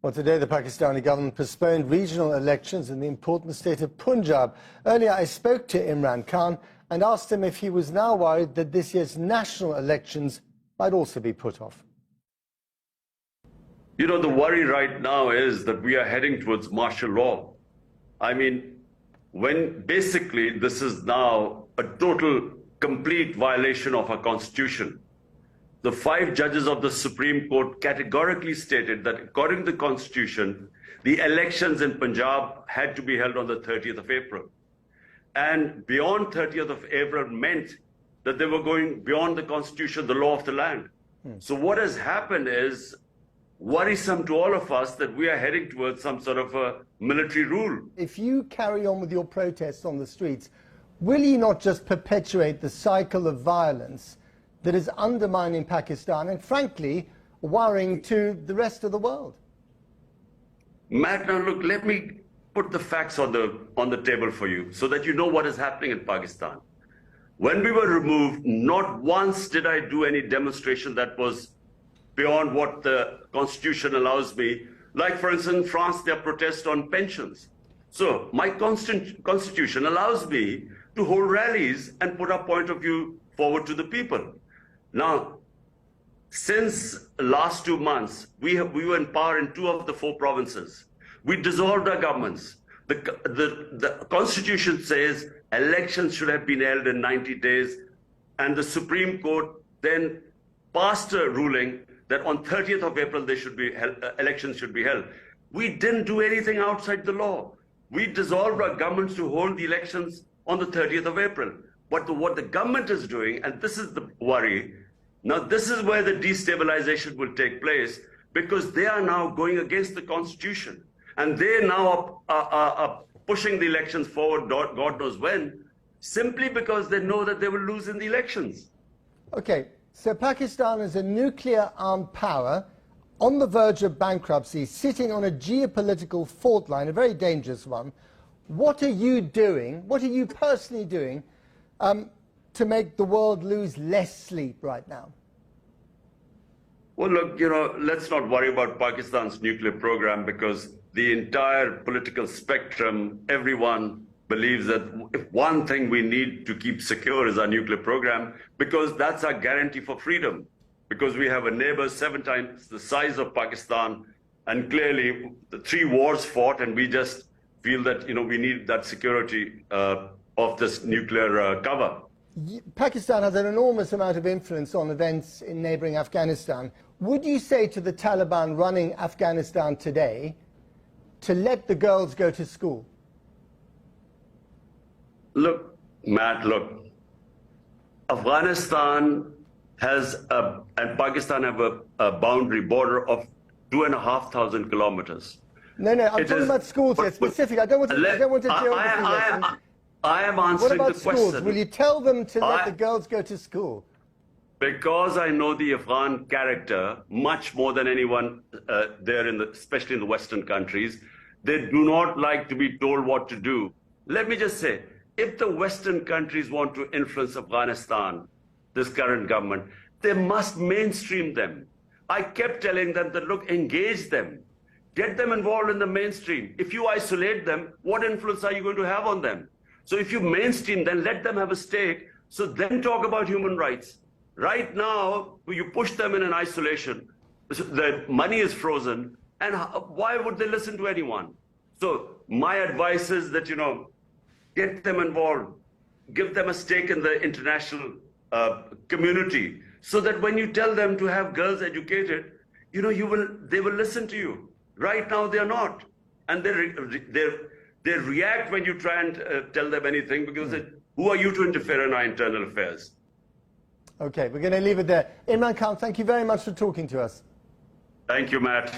Well, today the Pakistani government postponed regional elections in the important state of Punjab. Earlier, I spoke to Imran Khan and asked him if he was now worried that this year's national elections might also be put off. You know, the worry right now is that we are heading towards martial law. I mean, when basically this is now a total, complete violation of our constitution. The 5 judges of the Supreme Court categorically stated that according to the constitution, the elections in Punjab had to be held on the 30th of April. And beyond 30th of April meant that they were going beyond the constitution, the law of the land. So what has happened is worrisome to all of us that we are heading towards some sort of a military rule. If you carry on with your protests on the streets, will you not just perpetuate the cycle of violence that is undermining Pakistan and, frankly, worrying to the rest of the world? Matt, now look, let me put the facts on the table for you so that you know what is happening in Pakistan. When we were removed, not once did I do any demonstration that was beyond what the constitution allows me. Like, for instance, in France, there are protests on pensions. So my constitution allows me to hold rallies and put our point of view forward to the people. Now, since last 2 months, we were in power in 2 of the 4 provinces. We dissolved our governments. The constitution says elections should have been held in 90 days, and the Supreme Court then passed a ruling that on 30th of April they should be held, elections should be held. We didn't do anything outside the law. We dissolved our governments to hold the elections on the 30th of April. But what the government is doing, and this is the worry, now this is where the destabilization will take place, because they are now going against the constitution. And they now are pushing the elections forward, God knows when, simply because they know that they will lose in the elections. Okay, so Pakistan is a nuclear-armed power on the verge of bankruptcy, sitting on a geopolitical fault line, a very dangerous one. What are you doing, what are you personally doing to make the world lose less sleep right now? Well, look, you know, let's not worry about Pakistan's nuclear program, because the entire political spectrum, everyone believes that if one thing we need to keep secure is our nuclear program, because that's our guarantee for freedom. Because we have a neighbor 7 times the size of Pakistan, and clearly the 3 wars fought, and we just feel that, you know, we need that security of this nuclear cover. Pakistan has an enormous amount of influence on events in neighboring Afghanistan. Would you say to the Taliban running Afghanistan today to let the girls go to school? Look, Matt, look, Afghanistan has and Pakistan have a boundary border of 2,500 kilometers. No, I'm talking about schools here, specific. I don't want to geography lesson. I am answering the question. What about schools? Will you tell them to let the girls go to school? Because I know the Afghan character much more than anyone there, especially in the Western countries. They do not like to be told what to do. Let me just say, if the Western countries want to influence Afghanistan, this current government, they must mainstream them. I kept telling them that, look, engage them. Get them involved in the mainstream. If you isolate them, what influence are you going to have on them? So if you mainstream, then let them have a stake. So then talk about human rights. Right now, you push them in an isolation. The money is frozen. And why would they listen to anyone? So my advice is that, you know, get them involved. Give them a stake in the international community, so that when you tell them to have girls educated, you know, they will listen to you. Right now, they are not. And they react when you try and tell them anything, because who are you to interfere in our internal affairs? Okay, we're going to leave it there. Imran Khan, thank you very much for talking to us. Thank you, Matt.